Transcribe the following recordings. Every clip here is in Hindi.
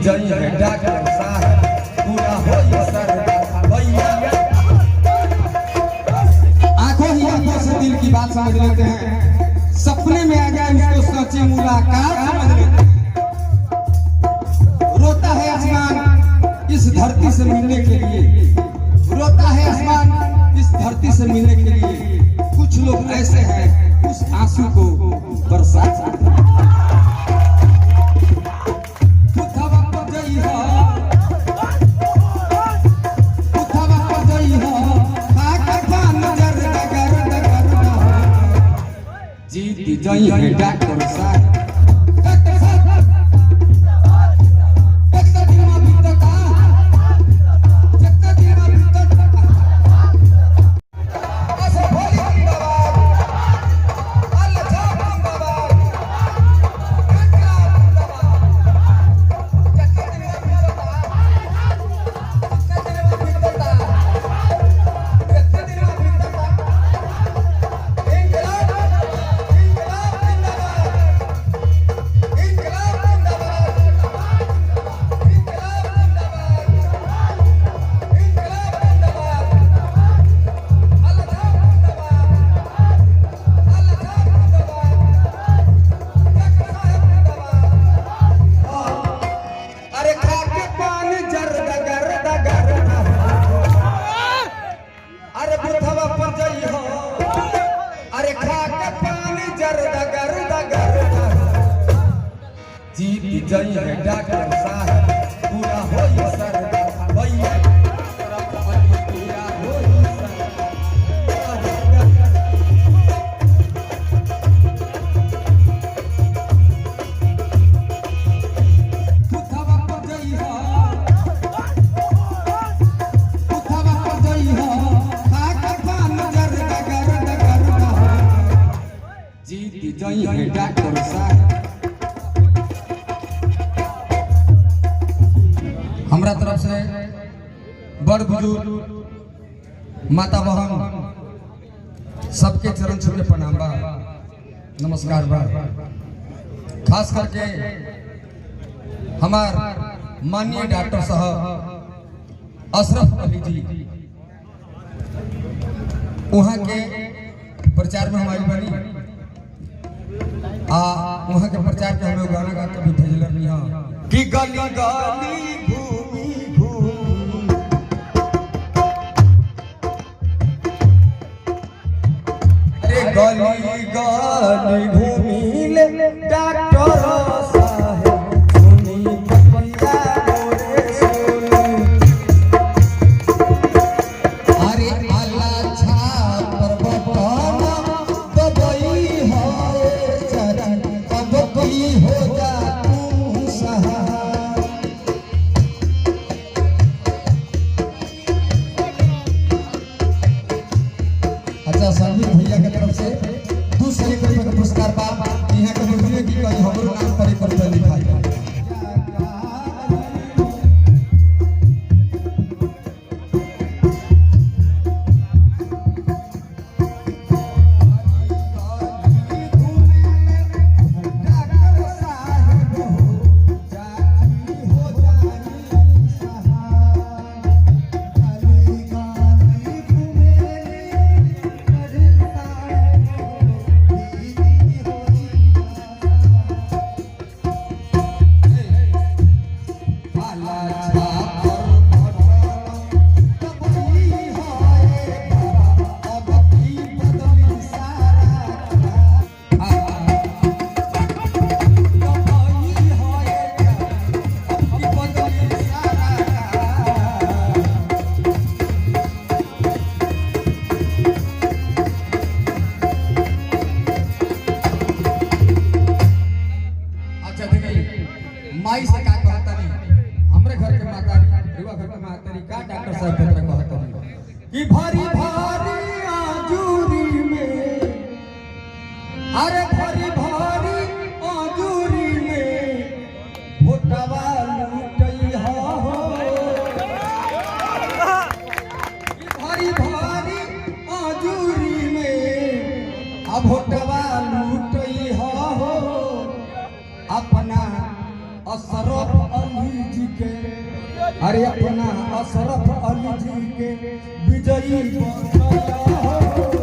जई है डॉक्टर साहब पूरा हो सर भैया। आंखों ही आंखों से दिल की बात समझ लेते हैं, सपने में आ जाए उसको सच्ची मुलाकात समझ लेते हैं। रोता है आसमान इस धरती से मिलने के लिए, रोता है आसमान इस धरती से मिलने के लिए। कुछ लोग ऐसे हैं उस आंसू को बरसात जीत जाई है डॉक्टर साहब। जीत जाई है डॉक्टर साहब पूरा हो सर भैया। जीत जाई है डॉक्टर साहब। हमरा तरफ से बड़ बुजुर्ग माता बहन सबके चरण छू के प्रणाम बा, नमस्कार बा। खास करके हमार माननीय डॉक्टर साहब अशरफ अली जी, वहाँ के प्रचार में हमारी बनी वहाँ के प्रचार के हमें गाना गा के भी भेजल रही कि गली गली गली गली घूमी ले डॉक्टर साहब सुनी पपिया मोरे सुनी। अरे अल्लाह छापर बटन दबई है चरण अब की हो जा तू सहाय। अच्छा संदीप भैया के तरफ से 200 रुपये का पुरस्कार बा। यहाँ के बुजुर्ग की कहीं हमरो नाम पर रुपया लिखा है। माई से का कहता नहीं, हमरे घर के मातारी रिवा घर के मातारी का डॉक्टर साहब के तरह कहता नहीं कि भारी भारी आजूरी में, अरे भारी भारी आजूरी में भोटवा लूटई हो। भारी भारी आजूरी में अब भोटवा लूटई हो अपना अशरफ अली अरे अपना अशरफ अली जी के विजयी बनाया हो।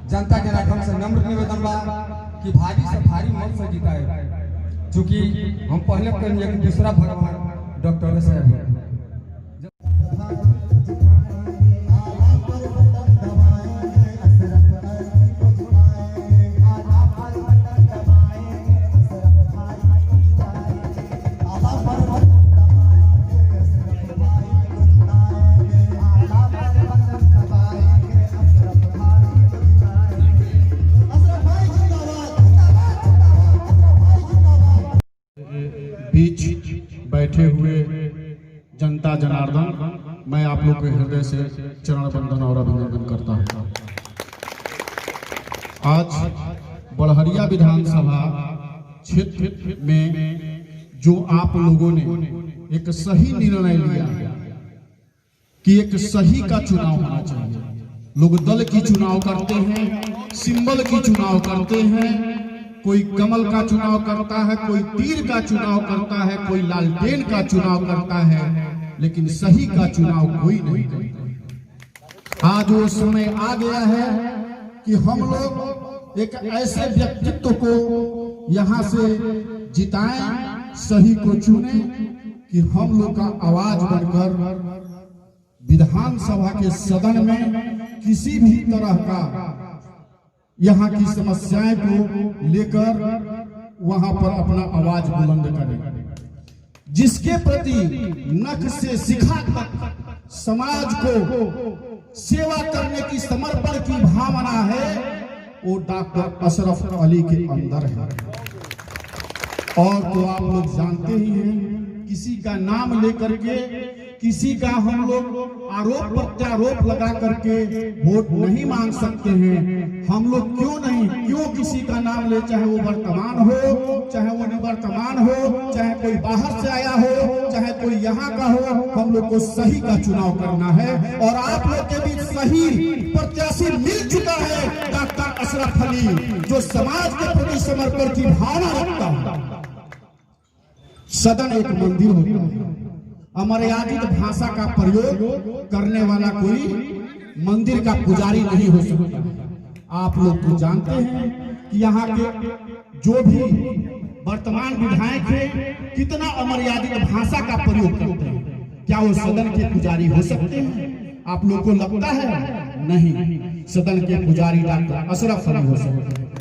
जनता जनार्दन से नम्र निवेदन बा कि भारी से भारी मत से जिताए, चूंकि हम पहले कहेंगे कि दूसरा भगवान डॉक्टर साहब बीच बैठे हुए जनता जनार्दन, मैं आप लोग के हृदय से चरण वंदन और अभिनंदन करता हूँ। आज बड़हरिया विधानसभा क्षेत्र में जो आप लोगों ने एक सही निर्णय लिया कि एक सही का चुनाव होना चाहिए। लोग दल की चुनाव करते हैं, सिंबल की चुनाव करते हैं, कोई कमल का चुनाव करता है, कोई तीर का चुनाव करता है, कोई लालटेन का चुनाव करता है, लेकिन सही का चुनाव कोई नहीं करता। आज वो समय आ गया है कि हम लोग एक ऐसे व्यक्तित्व को यहाँ से जिताएं, सही को चुने कि हम लोग का आवाज बनकर विधानसभा के सदन में किसी भी तरह का यहाँ की समस्याएं को लेकर वहां पर अपना आवाज बुलंद करें। जिसके प्रति नख से शिखा तक समाज को सेवा करने की समर्पण की भावना है, वो डॉक्टर अशरफ अली के अंदर है। और तो आप लोग जानते ही हैं, किसी का नाम लेकर के, किसी का हम लोग आरोप प्रत्यारोप लगा करके वोट नहीं मांग सकते हैं। हम लोग क्यों किसी का नाम ले, चाहे वो वर्तमान हो, चाहे वो निवर्तमान हो, चाहे कोई बाहर से आया हो, चाहे कोई यहाँ का हो, हम लोग को सही का चुनाव करना है। और आप लोग के बीच सही प्रत्याशी मिल चुका है, डॉक्टर अशरफ अली, जो समाज के प्रति समर्पण की भावना रखता है। सदन एक मंदिर होता है, अमर्यादित भाषा का प्रयोग करने वाला कोई मंदिर का पुजारी नहीं हो सकता। आप लोग तो जानते हैं कि यहाँ के जो भी वर्तमान विधायक हैं कितना अमर्यादित भाषा का प्रयोग करते हैं। क्या वो सदन के पुजारी हो सकते हैं? आप लोग को लगता है? नहीं, सदन के पुजारी डॉक्टर अशरफ अली हो सकते हैं।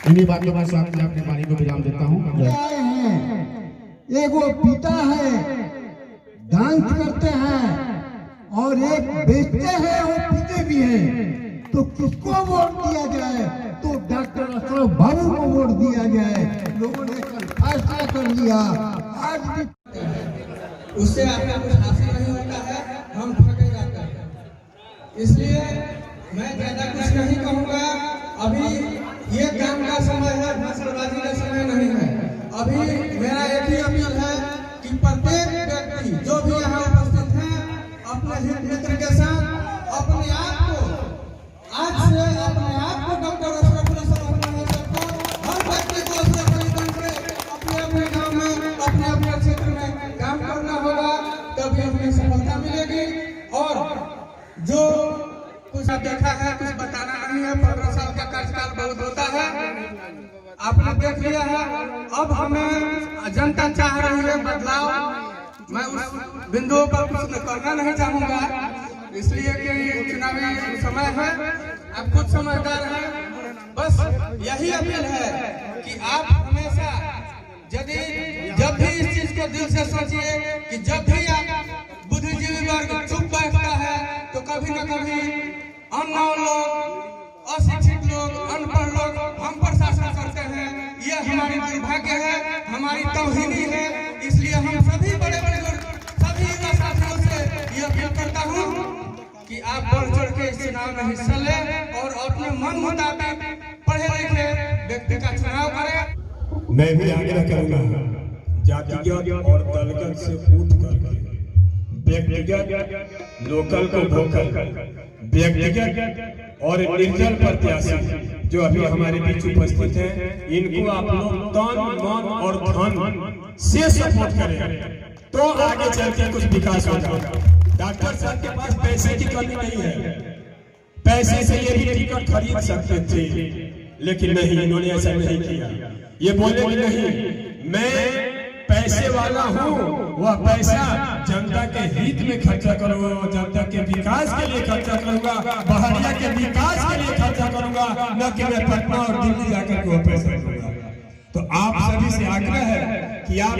इन्हीं बातों के साथ मैं अपनी वाणी को विराम देता हूँ। एक वो पिता है, डांस करते हैं, और एक बेचते हैं, वो पीते भी हैं। तो किसको वोट दिया जाए? तो डॉक्टर अशरफ बाबू को वोट दिया जाए। लोगों ने कल फैसला कर लिया। आज भी उससे आपका कुछ हासिल नहीं होता है, हम थक जाते हैं। इसलिए मैं ज्यादा कुछ नहीं कहूँगा। अभी ये काम का समय है, भाषणबाजी का समय नहीं है। अभी मेरा एक ही अपील है कि प्रत्येक व्यक्ति जो भी यहाँ सफलता मिलेगी। और जो कुछ देखा है कुछ बताना नहीं है। 15 साल का कार्यकाल बहुत होता है, आपने देख लिया है। अब हमें जनता चाह रही है बदलाव। मैं उस बिंदुओं पर कुछ करना नहीं चाहूंगा, इसलिए कि ये चुनावी समय है, आप खुद समझदार हैं। बस यही अपील है कि आप हमेशा जब भी इस चीज को दिल से सोचिए कि जब भी आप बुद्धिजीवी वर्ग चुप बैठता है तो कभी न कभी अनजान लोग, अशिक्षित लोग, अनपढ़ लोग हम पर शासन करते हैं। ये हमारी दुर्भाग्य है, हमारी तौहीनी है। इसलिए हम सभी बड़े सभी युवा साथियों से ये अपील करता हूँ कि आप बढ़ चढ़ के इस चुनाव में हिस्सा लें और अपने मन मुताबिक पढ़े लिखे व्यक्ति का चुनाव करें। मैं भी आग्रह करूंगा जातिगत और दलगत से उठ करके व्यक्तिगत लोकल को वोकल, व्यक्तिगत और निर्दल प्रत्याशी जो अभी हमारे बीच उपस्थित हैं, इनको आप लोग तन मन और धन से सपोर्ट करें तो आगे चल के कुछ विकास होगा। डॉक्टर साहब के पास पैसे की कमी नहीं है, पैसे से ये भी टिकट खरीद सकते थे, लेकिन नहीं, इन्होंने ऐसा नहीं किया। ये बोले कि नहीं, मैं पैसे वाला हूँ, वह पैसा जनता के हित में खर्चा करूंगा, जनता के विकास के लिए खर्चा करूंगा, बहरिया के विकास के लिए खर्चा करूंगा, न कि मैं पटना और दिल्ली जाकर के वह पैसा करूंगा। तो आप सभी से आग्रह है कि आप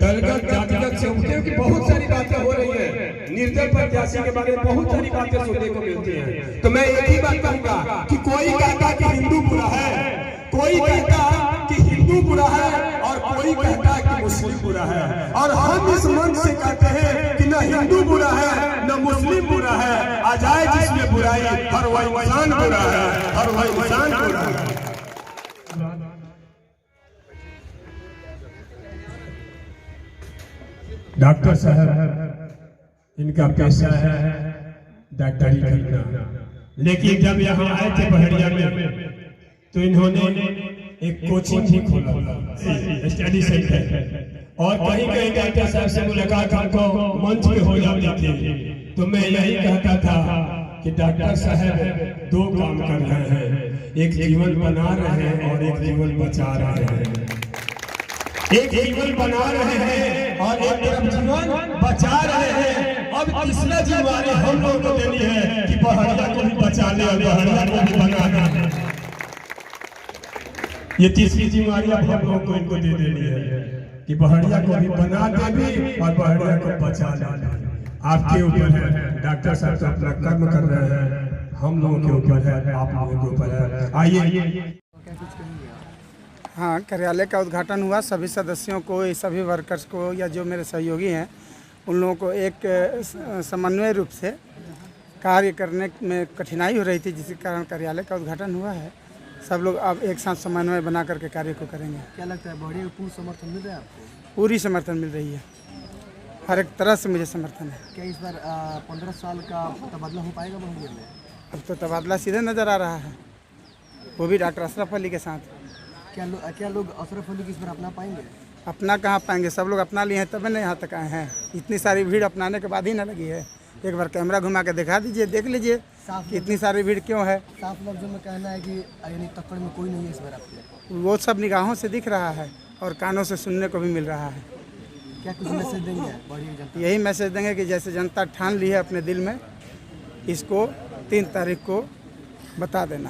दलगत जातिगत से उठे कि बहुत सारी बातें हो रही है, निर्दल प्रत्याशी के बारे में बहुत सारी बातें सुनने को मिलती हैं। तो मैं एक ही बात कहूंगा कि कोई कहता कि हिंदू बुरा है, कोई कहता कि हिंदू बुरा है और कोई कहता है कि मुस्लिम बुरा है, और हम इस मंच से कहते हैं कि न हिंदू बुरा है न मुस्लिम बुरा है, आ जाए जिसमें बुराई, हर वह इंसान बुरा है, हर वह इंसान बुरा है। डॉक्टर साहब इनका पेशा है डॉक्टरी करना, लेकिन जब यहाँ आए थे बहरिया में तो इन्होंने एक कोचिंग भी खोला, स्टडी सेंटर, और कहीं कहीं डॉक्टर साहब से मुलाकात हमको मंच पे हो जाती थी। तो मैं यही कहता था कि डॉक्टर साहब दो काम कर रहे हैं, एक जीवन बना रहे हैं और एक जीवन बचा रहे हैं। एक जीवन बना रहे हैं और एक तरफ जीवन बचा रहे हैं। अब तीसरा जिम्मेदारी हम लोग को देनी है कि बहरिया को भी बचा ले और बहरिया को भी बना ले। ये तीसरी जिम्मेदारी अब हम लोग को इनको दे देनी है कि बहरिया को भी बना दे भी और बहरिया को बचा ले। आपके ऊपर है, डॉक्टर साहब तो अपना कर्म कर रहे हैं, हम लोगों के ऊपर है, आप लोगों के ऊपर है। आइए। हाँ, कार्यालय का उद्घाटन हुआ। सभी सदस्यों को, सभी वर्कर्स को या जो मेरे सहयोगी हैं उन लोगों को एक समन्वय रूप से कार्य करने में कठिनाई हो रही थी, जिसके कारण कार्यालय का उद्घाटन हुआ है। सब लोग अब एक साथ समन्वय बना करके कार्य को करेंगे। क्या लगता है बहरिया को पूर्ण समर्थन मिल रहा है आपको? पूरी समर्थन मिल रही है, हर एक तरह से मुझे समर्थन है। क्या इस बार 15 साल का तबादला हो पाएगा बहरिया में? अब तो तबादला सीधे नज़र आ रहा है, वो भी डॉक्टर अशरफ अली के साथ। क्या लोग अशरफ अली की इस बार अपना पाएंगे? अपना कहाँ पाएंगे, सब लोग अपना लिए हैं तभी न यहाँ तक आए हैं। इतनी सारी भीड़ अपनाने के बाद ही ना लगी है। एक बार कैमरा घुमा के दिखा दीजिए, देख लीजिए कि इतनी सारी भीड़ क्यों है। साफ लफ्जों में कहना है कि यानी तक्कड़ में कोई नहीं है इस बार आपके? वो सब निगाहों से दिख रहा है और कानों से सुनने को भी मिल रहा है। क्या कुछ मैसेज देंगे बहरिया जनता? यही मैसेज देंगे कि जैसे जनता ठान ली है अपने दिल में, इसको 3 तारीख को बता देना है।